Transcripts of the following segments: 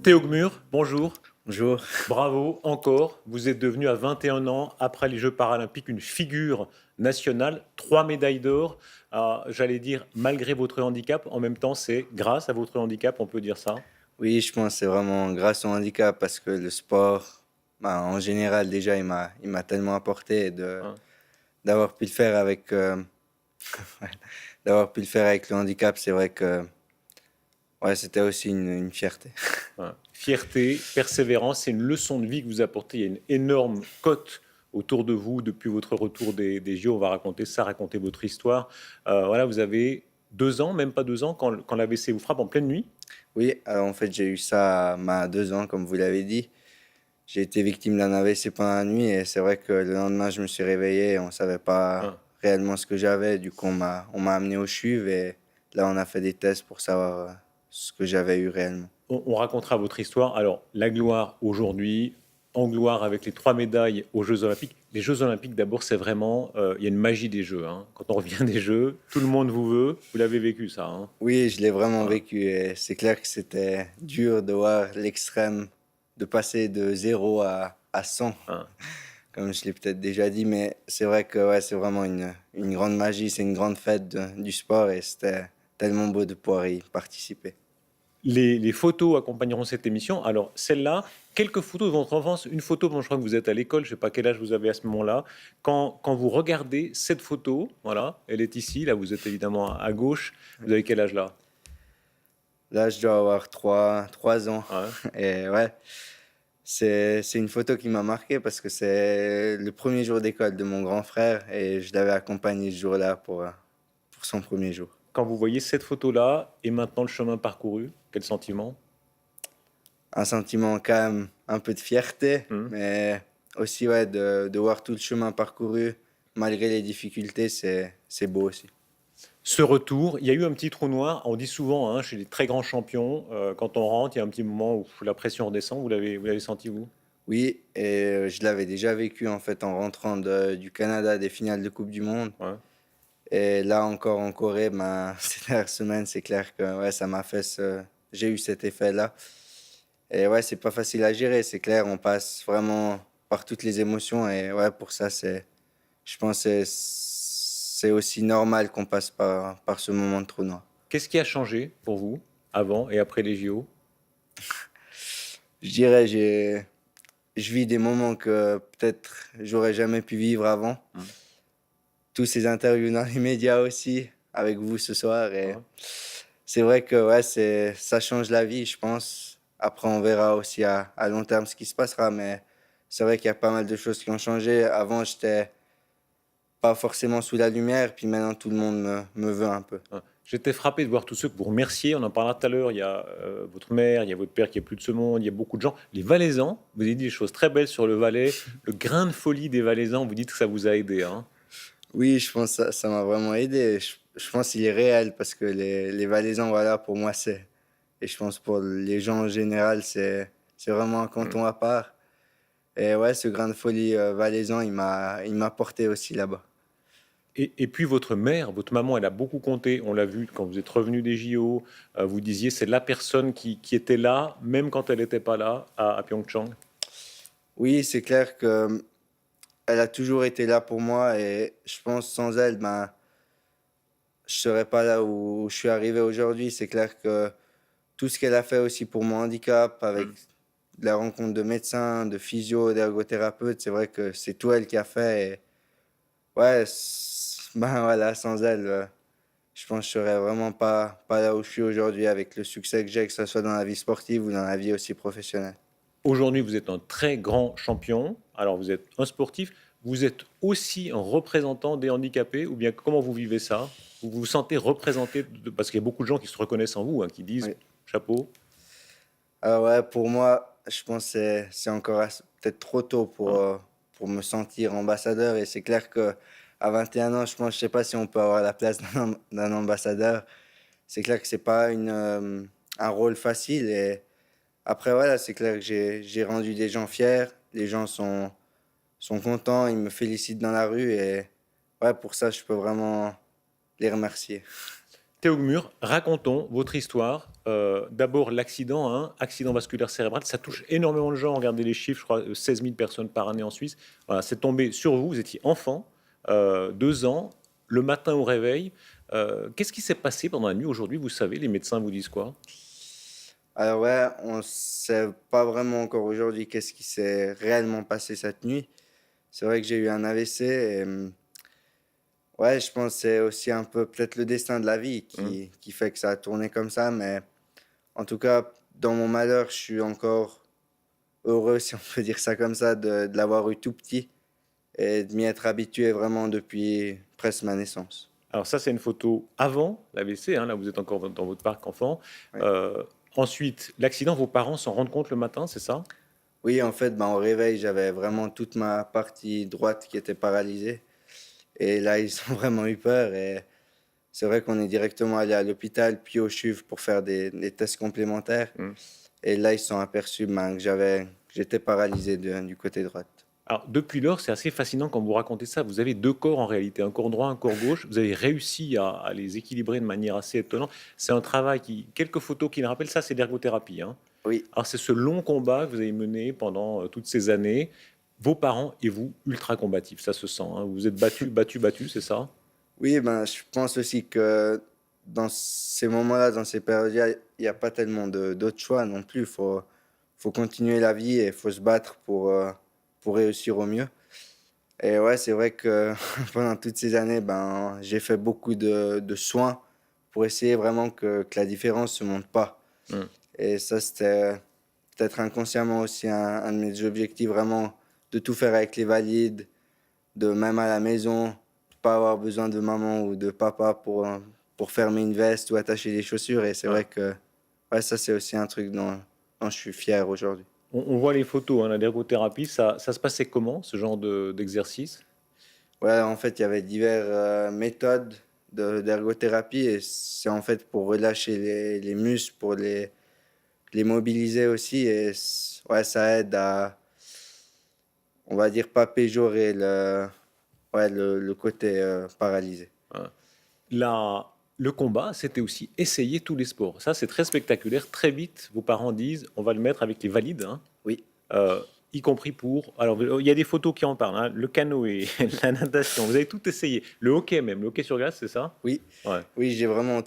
Théo Gmur, bonjour. Bonjour. Bravo encore. Vous êtes devenu à 21 ans, après les Jeux paralympiques, une figure nationale, 3 médailles d'or. J'allais dire, malgré votre handicap, en même temps, c'est grâce à votre handicap, on peut dire ça. Oui, je pense que c'est vraiment grâce au handicap parce que le sport, en général, déjà, il m'a tellement apporté Hein. d'avoir pu le faire avec, d'avoir pu le faire avec le handicap. C'est vrai que, ouais, c'était aussi une fierté. Voilà. Fierté, persévérance, c'est une leçon de vie que vous apportez. Il y a une énorme cote autour de vous depuis votre retour des JO. On va raconter ça, raconter votre histoire. Voilà, vous avez 2 ans, même pas 2 ans, quand l'AVC vous frappe en pleine nuit. Oui, alors en fait, j'ai eu ça à 2 ans, comme vous l'avez dit. J'ai été victime d'un AVC pendant la nuit et c'est vrai que le lendemain, je me suis réveillé et on savait pas Hein. réellement ce que j'avais. Du coup, on m'a amené au CHUV et là, on a fait des tests pour savoir ce que j'avais eu réellement. On racontera votre histoire. Alors, la gloire aujourd'hui, en gloire avec les 3 médailles aux Jeux Olympiques. Les Jeux Olympiques, d'abord, c'est vraiment, il y a une magie des Jeux, hein. Quand on revient des Jeux, tout le monde vous veut. Vous l'avez vécu, ça, hein. Oui, je l'ai vraiment Voilà. vécu et c'est clair que c'était dur de voir l'extrême, de passer de 0 à 100, Hein. comme je l'ai peut-être déjà dit, mais c'est vrai que ouais, c'est vraiment une grande magie, c'est une grande fête du sport et c'était tellement beau de pouvoir y participer. Les photos accompagneront cette émission. Alors, celle-là, quelques photos de votre enfance. Une photo, bon, je crois que vous êtes à l'école, je ne sais pas quel âge vous avez à ce moment-là. Quand vous regardez cette photo, voilà, elle est ici, là, vous êtes évidemment à gauche. Vous avez quel âge là? Là, je dois avoir 3 ans Ouais. et ouais, c'est une photo qui m'a marqué parce que c'est le premier jour d'école de mon grand frère et je l'avais accompagné ce jour-là pour son premier jour. Quand vous voyez cette photo-là et maintenant le chemin parcouru, quel sentiment? Un sentiment quand même un peu de fierté, Hmm. mais aussi ouais, de voir tout le chemin parcouru, malgré les difficultés, c'est beau aussi. Ce retour, il y a eu un petit trou noir. On dit souvent, hein, chez les très grands champions, quand on rentre, il y a un petit moment où la pression redescend. Vous l'avez senti, vous? Oui, et je l'avais déjà vécu en fait en rentrant du Canada des finales de Coupe du Monde. Ouais. Et là encore en Corée, ben, ces dernières semaines, c'est clair que ouais, ça m'a fait j'ai eu cet effet-là. Et ouais, c'est pas facile à gérer, c'est clair, on passe vraiment par toutes les émotions et ouais, pour ça, je pense que c'est aussi normal qu'on passe par ce moment de trou noir. Qu'est-ce qui a changé pour vous avant et après les JO? Je dirais, je vis des moments que peut-être j'aurais jamais pu vivre avant. Hmm. Tous ces interviews dans les médias aussi, avec vous ce soir. Et Ouais. c'est vrai que ouais, ça change la vie, je pense. Après, on verra aussi à long terme ce qui se passera, mais c'est vrai qu'il y a pas mal de choses qui ont changé. Avant, j'étais pas forcément sous la lumière, puis maintenant, tout le monde me veut un peu. Ouais. J'étais frappé de voir tous ceux que vous remerciez. On en parlera tout à l'heure. Il y a votre mère, il y a votre père qui est plus de ce monde. Il y a beaucoup de gens. Les Valaisans, vous avez dit des choses très belles sur le Valais. Le grain de folie des Valaisans, vous dites que ça vous a aidé, hein. Oui, je pense que ça m'a vraiment aidé. Je pense qu'il est réel parce que les Valaisans, voilà, pour moi, c'est. Et je pense pour les gens en général, c'est vraiment un Hmm. canton à part. Et ouais, ce grain de folie valaisan, il m'a porté aussi là-bas. Et puis votre mère, votre maman, elle a beaucoup compté. On l'a vu quand vous êtes revenu des JO. Vous disiez c'est la personne qui était là, même quand elle n'était pas là à Pyeongchang. Oui, c'est clair que elle a toujours été là pour moi et je pense sans elle, ben, je serais pas là où je suis arrivé aujourd'hui. C'est clair que tout ce qu'elle a fait aussi pour mon handicap, avec Hmm. la rencontre de médecins, de physio, d'ergothérapeutes, c'est vrai que c'est tout elle qui a fait. Et ouais, ben voilà, sans elle, je pense que je serais vraiment pas là où je suis aujourd'hui avec le succès que j'ai, que ce soit dans la vie sportive ou dans la vie aussi professionnelle. Aujourd'hui, vous êtes un très grand champion. Alors, vous êtes un sportif. Vous êtes aussi un représentant des handicapés, ou bien comment vous vivez ça? Vous vous sentez représenté parce qu'il y a beaucoup de gens qui se reconnaissent en vous, hein, qui disent Oui. chapeau, Ah ouais, pour moi, je pense que c'est encore peut-être trop tôt hein. pour me sentir ambassadeur. Et c'est clair que à 21 ans, je pense, je sais pas si on peut avoir la place d'un ambassadeur. C'est clair que c'est pas un rôle facile. Et après, voilà, c'est clair que j'ai rendu des gens fiers. Les gens sont contents, ils me félicitent dans la rue. Et ouais, pour ça, je peux vraiment les remercier. Théo Gmur, racontons votre histoire. D'abord, l'accident, hein, accident vasculaire cérébral, ça touche énormément de gens. Regardez les chiffres, je crois 16 000 personnes par année en Suisse. Voilà, c'est tombé sur vous, vous étiez enfant, 2 ans, le matin au réveil. Qu'est-ce qui s'est passé pendant la nuit aujourd'hui? Vous savez, les médecins vous disent quoi? Alors ouais, on ne sait pas vraiment encore aujourd'hui qu'est-ce qui s'est réellement passé cette nuit. C'est vrai que j'ai eu un AVC et ouais, je pense que c'est aussi un peu peut-être le destin de la vie Hum. qui fait que ça a tourné comme ça. Mais en tout cas, dans mon malheur, je suis encore heureux, si on peut dire ça comme ça, de l'avoir eu tout petit et de m'y être habitué vraiment depuis presque ma naissance. Alors ça, c'est une photo avant l'AVC, hein, là vous êtes encore dans votre parc enfant. Oui, Euh, Ensuite, l'accident, vos parents s'en rendent compte le matin, c'est ça? oui en fait, ben, au réveil, j'avais vraiment toute ma partie droite qui était paralysée. Et là, ils ont vraiment eu peur. Et c'est vrai qu'on est directement allé à l'hôpital, puis au CHUV pour faire des tests complémentaires. Hum. Et là, ils se sont aperçus ben, que j'étais paralysé du côté droite. Alors, depuis lors, c'est assez fascinant quand vous racontez ça. Vous avez deux corps en réalité, un corps droit, un corps gauche. Vous avez réussi à les équilibrer de manière assez étonnante. C'est un travail qui, quelques photos qui le rappellent, ça c'est l'ergothérapie, hein. Oui, Alors, c'est ce long combat que vous avez mené pendant toutes ces années. Vos parents et vous, ultra combatifs, ça se sent, hein. Vous vous êtes battu, battu, battu, c'est ça? oui, ben, je pense aussi que dans ces moments-là, dans ces périodes-là, il n'y a pas tellement d'autres choix non plus. Faut continuer la vie et il faut se battre pour réussir au mieux. Et ouais, c'est vrai que pendant toutes ces années, ben, j'ai fait beaucoup de soins pour essayer vraiment que la différence se montre pas. Hum. Et ça, c'était peut-être inconsciemment aussi un de mes objectifs, vraiment de tout faire avec les valides, de même à la maison, de pas avoir besoin de maman ou de papa pour fermer une veste ou attacher des chaussures. Et c'est Ouais. vrai que ouais, ça, c'est aussi un truc dont je suis fier aujourd'hui. On voit les photos, hein, l'ergothérapie, ça se passait comment, ce genre d'exercice? Ouais, en fait, il y avait diverses méthodes d'ergothérapie et c'est en fait pour relâcher les muscles, pour les mobiliser aussi. Et ouais, ça aide à, on va dire, pas péjorer le côté paralysé. Hein. Le combat, c'était aussi essayer tous les sports. Ça, c'est très spectaculaire. Très vite, vos parents disent, on va le mettre avec les valides, hein, Oui, euh, y compris pour... Alors, il y a des photos qui en parlent, hein, le canoë, la natation, vous avez tout essayé. Le hockey même, le hockey sur glace, c'est ça? oui, Ouais. oui, j'ai vraiment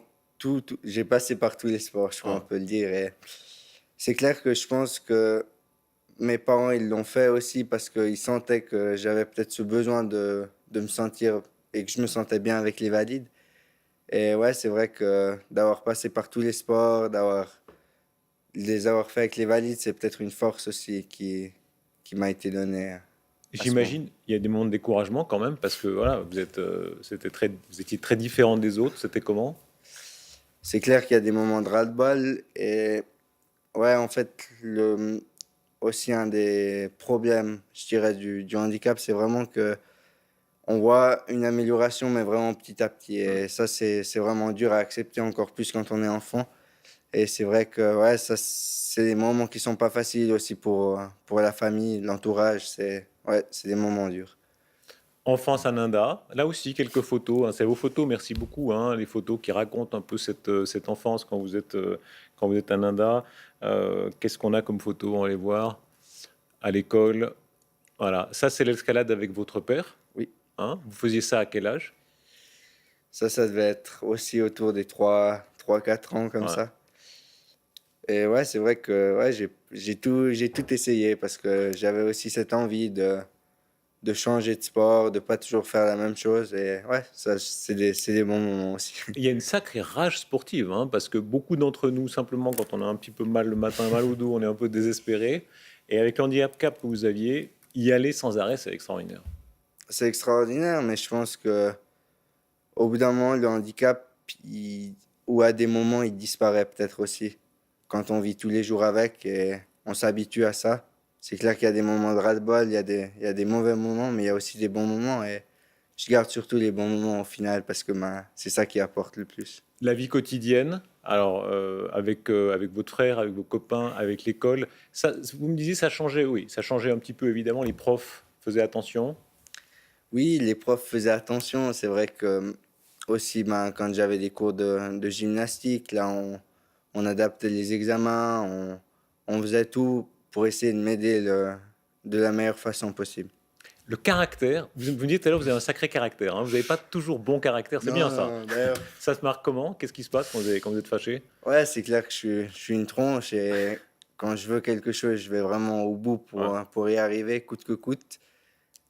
j'ai passé par tous les sports, je crois, on Ouais. peut le dire. Et c'est clair que je pense que mes parents, ils l'ont fait aussi parce qu'ils sentaient que j'avais peut-être ce besoin de me sentir et que je me sentais bien avec les valides. Et ouais, c'est vrai que d'avoir passé par tous les sports, les avoir fait avec les valides, c'est peut-être une force aussi qui m'a été donnée à ce moment. J'imagine, il y a des moments de découragement quand même, parce que voilà, vous étiez très différent des autres. C'était comment? C'est clair qu'il y a des moments de ras-le-bol et ouais, en fait, aussi un des problèmes, je dirais, du handicap, c'est vraiment que on voit une amélioration, mais vraiment petit à petit. Et ça, c'est vraiment dur à accepter encore plus quand on est enfant. Et c'est vrai que ouais, ça, c'est des moments qui sont pas faciles aussi pour la famille, l'entourage. C'est des moments durs. Enfance à Nanda, là aussi quelques photos, hein, c'est vos photos, merci beaucoup, hein, les photos qui racontent un peu cette enfance quand vous êtes à Nanda. Qu'est-ce qu'on a comme photos? On va les voir à l'école. Voilà, ça c'est l'escalade avec votre père, Oui, hein. Vous faisiez ça à quel âge? ça devait être aussi autour des 3 4 ans comme Ouais. ça. Et ouais, c'est vrai que ouais, j'ai tout essayé parce que j'avais aussi cette envie de changer de sport, de pas toujours faire la même chose. Et ouais, ça, c'est des bons moments aussi. Il y a une sacrée rage sportive, hein, parce que beaucoup d'entre nous, simplement quand on a un petit peu mal le matin, mal au dos, on est un peu désespéré. Et avec l'handicap que vous aviez, y aller sans arrêt, c'est extraordinaire. C'est extraordinaire, mais je pense que au bout d'un moment, le handicap, ou à des moments, il disparaît peut-être aussi. Quand on vit tous les jours avec et on s'habitue à ça. C'est clair qu'il y a des moments de ras-le-bol, il y a des mauvais moments, mais il y a aussi des bons moments. Et je garde surtout les bons moments au final parce que ben, c'est ça qui apporte le plus. La vie quotidienne, alors avec votre frère, avec vos copains, avec l'école, ça, vous me disiez ça changeait, oui, ça changeait un petit peu évidemment. Les profs faisaient attention. Oui, les profs faisaient attention. C'est vrai que Aussi, ben, quand j'avais des cours de gymnastique, là, on adaptait les examens, on faisait tout pour essayer de m'aider de la meilleure façon possible. Le caractère, vous me disiez tout à l'heure, vous avez un sacré caractère, hein, vous n'avez pas toujours bon caractère, c'est bien Non, ça. non, d'ailleurs, Ça se marque comment? Qu'est-ce qui se passe quand vous êtes fâché? ouais, c'est clair que je suis une tronche et quand je veux quelque chose, je vais vraiment au bout Ouais. pour y arriver, coûte que coûte.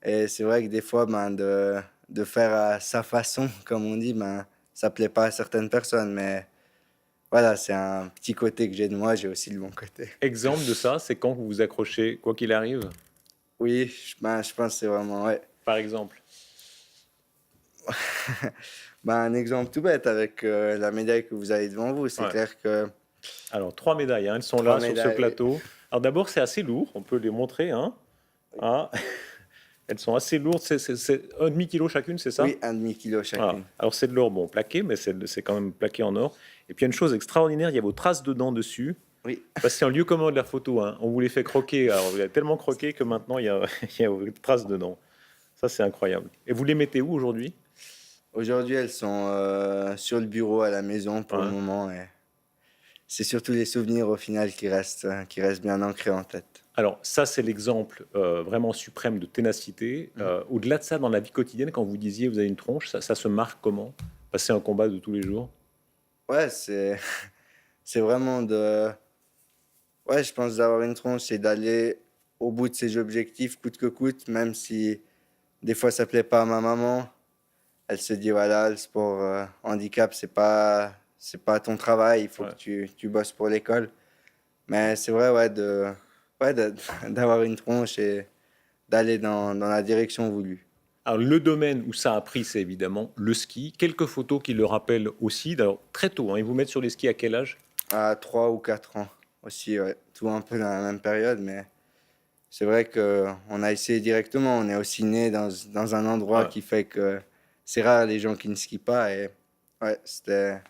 Et c'est vrai que des fois, ben, de faire à sa façon, comme on dit, ben, ça plaît pas à certaines personnes, mais voilà, c'est un petit côté que j'ai de moi, j'ai aussi le bon côté. Exemple de ça, c'est quand vous vous accrochez, quoi qu'il arrive, Oui, ben, je pense que c'est vraiment, ouais. par exemple. Ben, un exemple tout bête avec la médaille que vous avez devant vous, c'est Ouais. clair que Alors, 3 médailles, hein, elles sont trois là sur ce médailles, oui. plateau. Alors d'abord, c'est assez lourd, on peut les montrer, hein. Oui, Ah, elles sont assez lourdes, c'est un demi-kilo chacune, c'est oui, ça? un demi-kilo Voilà. chacune. Alors c'est de l'or, bon, plaqué, mais c'est quand même plaqué en or. Et puis il y a une chose extraordinaire, il y a vos traces dedans dessus. Oui, Parce que c'est un lieu commun de la photo, hein. On vous les fait croquer, alors vous avez tellement croqué que maintenant il y a, il y a vos traces dedans. Ça, c'est incroyable. Et vous les mettez où aujourd'hui? aujourd'hui, elles sont sur le bureau à la maison pour le Ouais. moment et c'est surtout les souvenirs au final qui restent bien ancrés en tête. Alors ça, c'est l'exemple vraiment suprême de ténacité. Mhm. Au-delà de ça, dans la vie quotidienne, quand vous disiez vous avez une tronche, ça se marque comment? Passer un combat de tous les jours? Ouais, c'est vraiment de, ouais, je pense d'avoir une tronche, c'est d'aller au bout de ses objectifs coûte que coûte, même si des fois ça plaît pas à ma maman. Elle se dit, voilà, le sport handicap, c'est pas ton travail, il faut que Ouais. tu bosses pour l'école. Mais c'est vrai, ouais, ouais, d'avoir une tronche et d'aller dans la direction voulue. Alors le domaine où ça a pris, c'est évidemment le ski. Quelques photos qui le rappellent aussi. Alors très tôt, hein, ils vous mettent sur les skis à quel âge? À 3 ou 4 ans aussi, ouais. Tout un peu dans la même période, mais c'est vrai qu'on a essayé directement. On est aussi né dans un endroit Ouais. qui fait que c'est rare les gens qui ne skient pas. Et ouais, c'était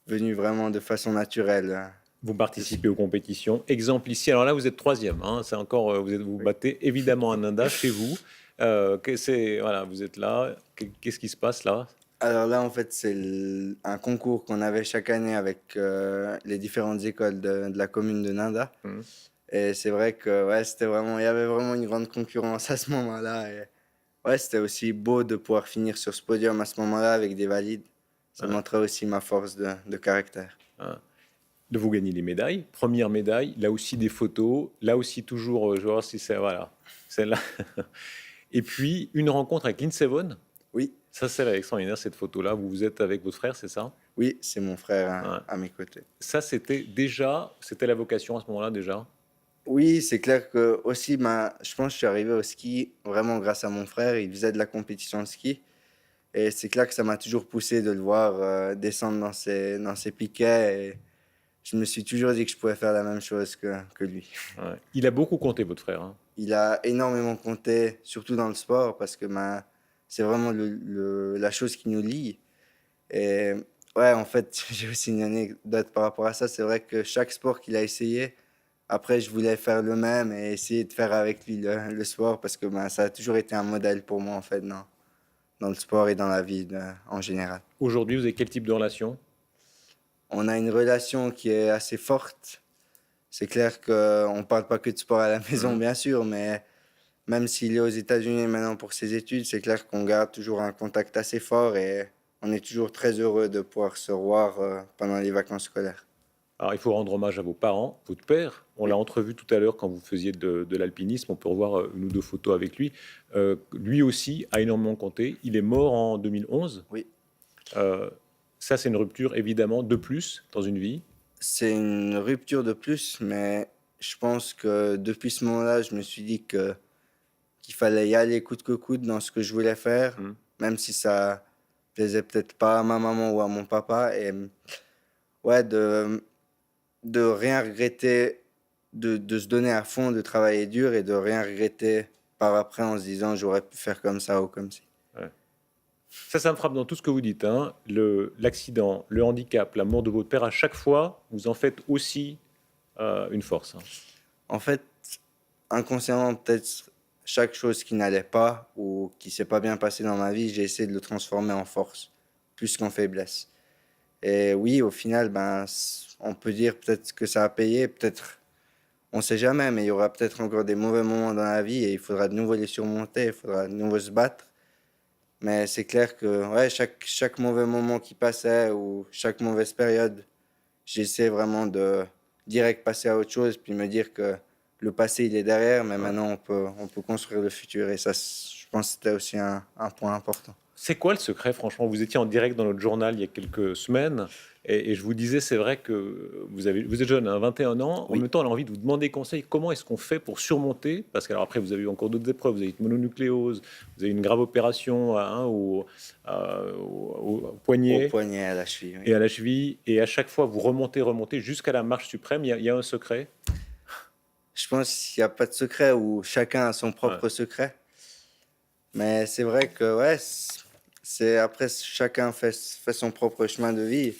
venu vraiment de façon naturelle. Vous participez aux compétitions. Exemple ici, alors là vous êtes troisième, hein, c'est encore, vous Oui. battez évidemment un Inda chez vous. Voilà, vous êtes là. Qu'est-ce qui se passe là? Alors là, en fait, c'est un concours qu'on avait chaque année avec les différentes écoles de la commune de Nanda. Hmm. Et c'est vrai que ouais, c'était vraiment, il y avait vraiment une grande concurrence à ce moment-là. Et ouais, c'était aussi beau de pouvoir finir sur ce podium à ce moment-là avec des valides. Ça Ouais, montrait aussi ma force de caractère. ouais. De vous gagner les médailles. Première médaille, là aussi des photos, là aussi toujours, je vais voir si c'est, voilà, celle-là. Et puis une rencontre avec Lindsey Vonn. Oui, Ça, c'est extraordinaire cette photo-là. Vous êtes avec votre frère, c'est ça? oui, c'est mon frère Ouais. à mes côtés. Ça, c'était la vocation à ce moment-là déjà. Oui, c'est clair que aussi, je pense que je suis arrivé au ski vraiment grâce à mon frère. Il faisait de la compétition de ski. Et c'est clair que ça m'a toujours poussé de le voir descendre dans ses piquets. Et je me suis toujours dit que je pouvais faire la même chose que lui. Ouais. Il a beaucoup compté, votre frère, hein. Il a énormément compté, surtout dans le sport, parce que c'est vraiment la chose qui nous lie. Et ouais, en fait, j'ai aussi une anecdote par rapport à ça. C'est vrai que chaque sport qu'il a essayé, après, je voulais faire le même et essayer de faire avec lui le sport, parce que ça a toujours été un modèle pour moi, en fait, dans le sport et dans la vie en général. Aujourd'hui, vous avez quel type de relation? On a une relation qui est assez forte. C'est clair qu'on ne parle pas que de sport à la maison, Mhm. bien sûr, mais même s'il est aux États-Unis maintenant pour ses études, c'est clair qu'on garde toujours un contact assez fort et on est toujours très heureux de pouvoir se revoir pendant les vacances scolaires. Alors, il faut rendre hommage à vos parents, votre père. On l'a Oui, entrevu tout à l'heure quand vous faisiez de l'alpinisme. On peut revoir une ou deux photos avec lui. Lui aussi a énormément compté. Il est mort en 2011. oui. Euh, Ça, c'est une rupture, évidemment, de plus dans une vie. C'est une rupture de plus, mais je pense que depuis ce moment-là, je me suis dit qu'il fallait y aller coûte que coûte dans ce que je voulais faire, Mhm. même si ça plaisait peut-être pas à ma maman ou à mon papa. Et ouais, de rien regretter, de se donner à fond, de travailler dur et de rien regretter par après en se disant j'aurais pu faire comme ça ou comme ci. Ouais. Ça me frappe dans tout ce que vous dites, hein. L'accident, le handicap, la mort de votre père, à chaque fois, vous en faites aussi une force, hein. En fait, inconsciemment, peut-être chaque chose qui n'allait pas ou qui s'est pas bien passée dans ma vie, j'ai essayé de le transformer en force. plus qu'en faiblesse. Et oui, au final, on peut dire peut-être que ça a payé, peut-être, on ne sait jamais, mais il y aura peut-être encore des mauvais moments dans la vie et il faudra de nouveau les surmonter, il faudra de nouveau se battre. Mais c'est clair que ouais, chaque mauvais moment qui passait ou chaque mauvaise période, j'essaie vraiment de direct passer à autre chose, puis me dire que le passé, il est derrière, mais Ouais. maintenant, on peut construire le futur. Et ça, je pense que c'était aussi un point important. C'est quoi le secret, franchement? Vous étiez en direct dans notre journal il y a quelques semaines et je vous disais, c'est vrai que vous êtes jeune, hein, 21 ans. En Oui, même temps, on a envie de vous demander conseil. Comment est-ce qu'on fait pour surmonter? Parce que alors après, vous avez eu encore d'autres épreuves. Vous avez une mononucléose, vous avez une grave opération hein, au au poignet poignet, à la cheville. et Oui. à la cheville. Et à chaque fois, vous remontez jusqu'à la marche suprême. Il y a un secret. Je pense qu'il n'y a pas de secret où chacun a son Ouais. propre secret. Mais c'est vrai que ouais, c'est après chacun fait son propre chemin de vie.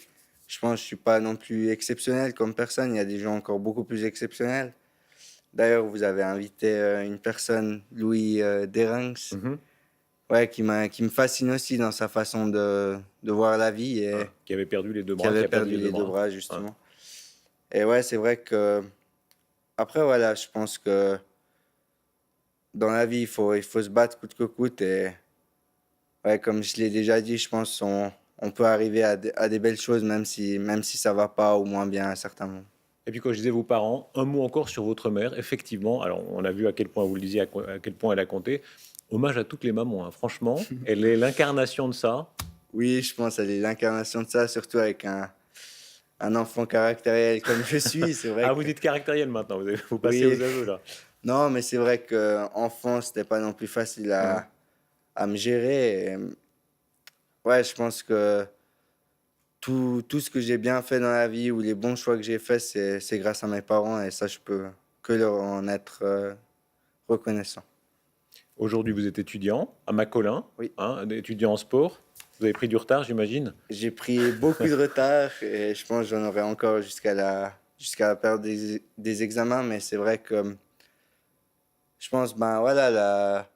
Je pense que je suis pas non plus exceptionnel comme personne. Il y a des gens encore beaucoup plus exceptionnels. D'ailleurs, vous avez invité une personne, Louis Derengs, Mhm. ouais, qui me fascine aussi dans sa façon de voir la vie Ouais. et Qui avait perdu les deux qui bras, qui avait a perdu perdu les deux les deux bras. bras Ouais. justement. Et ouais, c'est vrai que après voilà, je pense que dans la vie, il faut se battre coûte que coûte et ouais, comme je l'ai déjà dit, je pense on peut arriver à des belles choses même si ça va pas ou moins bien à certains moments. Et puis quand je disais vos parents, un mot encore sur votre mère. Effectivement, alors on a vu à quel point vous le disiez, à quel point elle a compté. Hommage à toutes les mamans, hein. Franchement, elle est l'incarnation de ça. Oui, je pense qu'elle est l'incarnation de ça, surtout avec un enfant caractériel comme je suis. C'est vrai Ah, vous que dites caractériel maintenant, vous passez oui, aux aveux là. non, mais c'est vrai que enfant, c'était pas non plus facile Hein. à me gérer. Et, ouais, je pense que tout ce que j'ai bien fait dans la vie ou les bons choix que j'ai faits, c'est grâce à mes parents et ça, je peux que leur en être reconnaissant. Aujourd'hui, vous êtes étudiant à Macolin, Oui, hein, étudiant en sport. Vous avez pris du retard, j'imagine. j'ai pris beaucoup de retard et je pense que j'en aurai encore jusqu'à la période des examens, mais c'est vrai que je pense, ben voilà,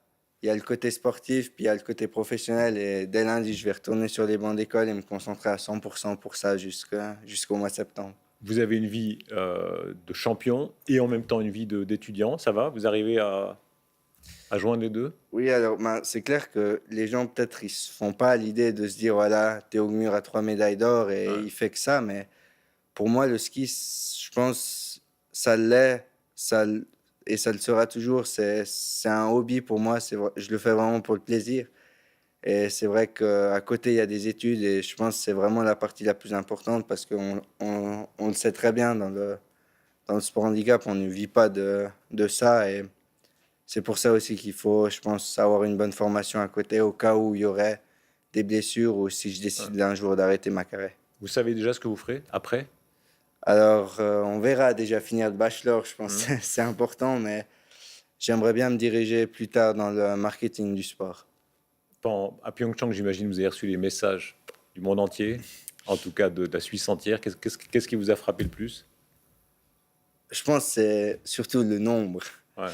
il y a le côté sportif, puis il y a le côté professionnel. Et dès lundi, je vais retourner sur les bancs d'école et me concentrer à 100% pour ça jusqu'au mois de septembre. Vous avez une vie de champion et en même temps une vie d'étudiant. Ça va? Vous arrivez à joindre les deux? Oui, alors ben, c'est clair que les gens, peut-être, ils se font pas l'idée de se dire, voilà, Théo Gmur a 3 médailles d'or et Ouais. il fait que ça. Mais pour moi, le ski, je pense, ça l'est, et ça le sera toujours. C'est un hobby pour moi. Je le fais vraiment pour le plaisir. Et c'est vrai qu'à côté, il y a des études et je pense que c'est vraiment la partie la plus importante parce on le sait très bien dans le sport handicap, on ne vit pas de ça et c'est pour ça aussi qu'il faut, je pense, avoir une bonne formation à côté au cas où il y aurait des blessures ou si je Ouais. décide un jour d'arrêter ma carrière. Vous savez déjà ce que vous ferez après? Alors, on verra déjà finir le bachelor, je pense Hmm. que c'est important, mais j'aimerais bien me diriger plus tard dans le marketing du sport. À Pyeongchang, j'imagine, vous avez reçu les messages du monde entier, en tout cas de la Suisse entière. Qu'est-ce qui vous a frappé le plus? Je pense que c'est surtout le nombre. Ouais.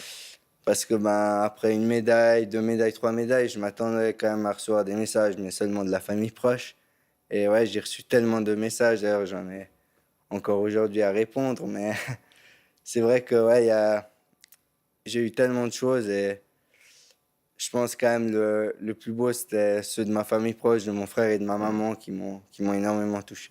Parce que ben, après une médaille, 2 médailles, 3 médailles, je m'attendais quand même à recevoir des messages, mais seulement de la famille proche. Et ouais, j'ai reçu tellement de messages, d'ailleurs j'en ai encore aujourd'hui à répondre, mais c'est vrai que ouais, j'ai eu tellement de choses et je pense quand même le plus beau, c'était ceux de ma famille proche, de mon frère et de ma Hmm. maman qui m'ont énormément touché.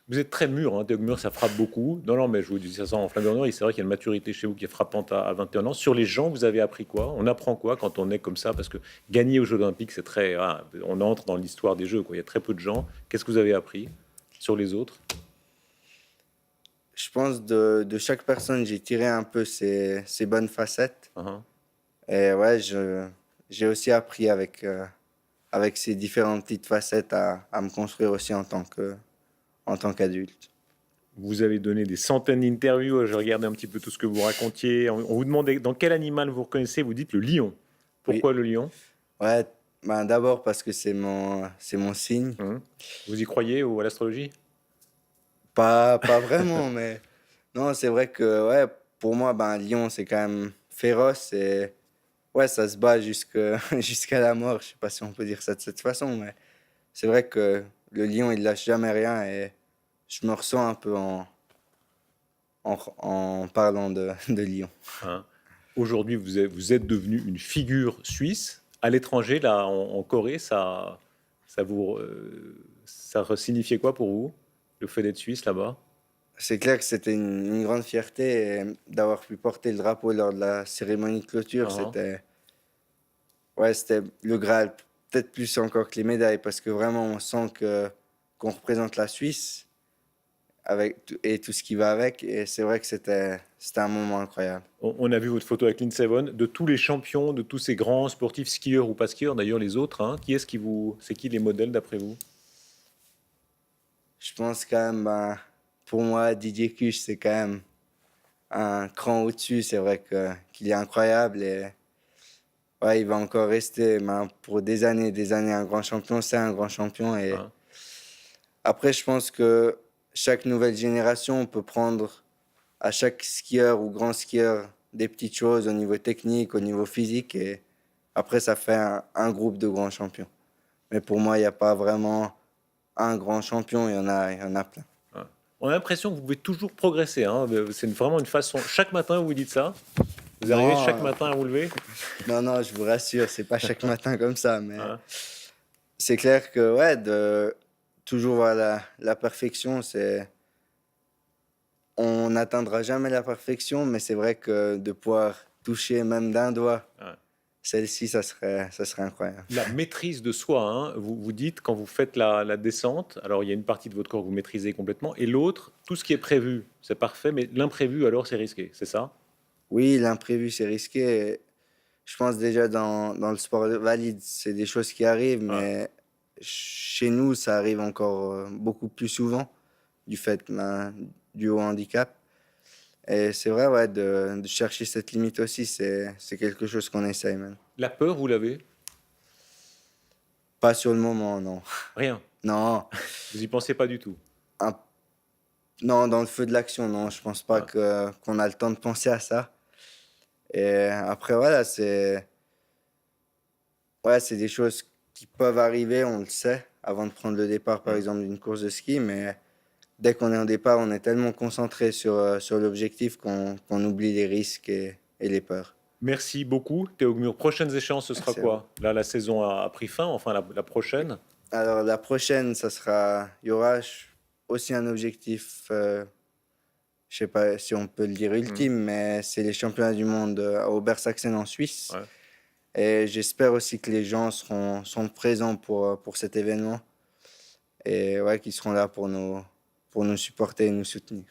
Vous êtes très mûr, hein, Théo Mur, ça frappe beaucoup. Non, non, mais je vous dis ça en flagrant et c'est vrai qu'il y a une maturité chez vous qui est frappante à 21 ans. Sur les gens, vous avez appris quoi? On apprend quoi quand on est comme ça? Parce que gagner aux Jeux Olympiques, c'est très. Ah, on entre dans l'histoire des Jeux, quoi. Il y a très peu de gens. Qu'est-ce que vous avez appris sur les autres? Je pense de chaque personne, j'ai tiré un peu ses bonnes facettes. Hein. Et ouais, j'ai aussi appris avec ces différentes petites facettes à me construire aussi en tant qu'adulte. Vous avez donné des centaines d'interviews. Je regardais un petit peu tout ce que vous racontiez. On vous demandait dans quel animal vous reconnaissez. Vous dites le lion. Oui, Pourquoi le lion? ouais, ben d'abord parce que c'est mon signe. Hein. Vous y croyez ou à l'astrologie? Pas vraiment, mais non, c'est vrai que ouais, pour moi, ben, un lion, c'est quand même féroce et ouais, ça se bat jusqu'à la mort. Je sais pas si on peut dire ça de cette façon, mais c'est vrai que le lion, il lâche jamais rien et je me ressens un peu en parlant de Lyon. Hein. Aujourd'hui, vous êtes devenu une figure suisse. À l'étranger, là, en Corée, ça signifiait quoi pour vous, le fait d'être suisse là-bas? C'est clair que c'était une grande fierté et d'avoir pu porter le drapeau lors de la cérémonie de clôture. Ah, C'était le Graal, peut-être plus encore que les médailles, parce que vraiment on sent qu'on représente la Suisse et tout ce qui va avec. Et c'est vrai que c'était un moment incroyable. on a vu votre photo avec Lindsey Vonn. De tous les champions, de tous ces grands sportifs, skieurs ou pas skieurs, d'ailleurs les autres, hein, c'est qui les modèles d'après vous? Je pense quand même, pour moi, Didier Cuche, c'est quand même un cran au-dessus. C'est vrai qu'il est incroyable et ouais, il va encore rester pour des années un grand champion. C'est un grand champion. Et Hein. après, je pense que chaque nouvelle génération peut prendre à chaque skieur ou grand skieur des petites choses au niveau technique, au niveau physique. Et après, ça fait un groupe de grands champions. Mais pour moi, il n'y a pas vraiment un grand champion. Il y en a plein. Hein. On a l'impression que vous pouvez toujours progresser. Hein. C'est vraiment une façon. Chaque matin, vous vous dites ça? Vous arrivez Non, chaque matin à vous lever? non, non, je vous rassure, c'est pas chaque matin comme ça, mais Hein. c'est clair que ouais, de toujours voir la perfection, on n'atteindra jamais la perfection, mais c'est vrai que de pouvoir toucher même d'un doigt Ouais. celle-ci, ça serait incroyable. La maîtrise de soi, hein, vous dites quand vous faites la descente, alors il y a une partie de votre corps que vous maîtrisez complètement, et l'autre, tout ce qui est prévu, c'est parfait, mais l'imprévu, alors c'est risqué, c'est ça? Oui, l'imprévu, c'est risqué. Je pense déjà dans le sport valide, c'est des choses qui arrivent, Ouais. mais chez nous, ça arrive encore beaucoup plus souvent du fait du haut handicap. Et c'est vrai, ouais, de chercher cette limite aussi, c'est quelque chose qu'on essaye, man. La peur, vous l'avez? Pas sur le moment, non. Rien. Non, Vous y pensez pas du tout. un- non, dans le feu de l'action, non, je pense pas Ouais. qu'on a le temps de penser à ça. Et après, voilà, c'est des choses qui peuvent arriver, on le sait, avant de prendre le départ, par Mm. exemple, d'une course de ski, mais dès qu'on est en départ, on est tellement concentré sur l'objectif qu'on oublie les risques et les peurs. Merci beaucoup, Théo Gmur. Prochaines échéances, ce sera Merci à vous. quoi? Là, la saison a pris fin, enfin la prochaine. Alors, la prochaine, il y aura aussi un objectif, je sais pas si on peut le dire ultime, mais c'est les championnats du monde à Obersachsen en Suisse. Ouais. Et j'espère aussi que les gens seront présents pour cet événement et ouais, qu'ils seront là pour nous supporter et nous soutenir.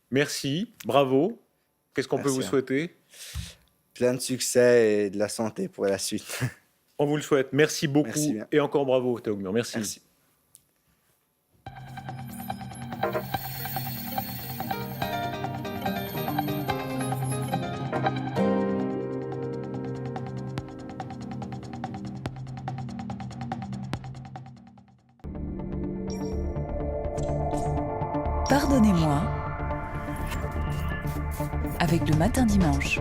Merci, bravo. Qu'est-ce qu'on peut vous Merci. souhaiter? Plein de succès et de la santé pour la suite. On vous le souhaite. Merci beaucoup Merci bien. et encore bravo, Théo Gmur. Merci. Merci. Pardonnez-moi avec le matin dimanche.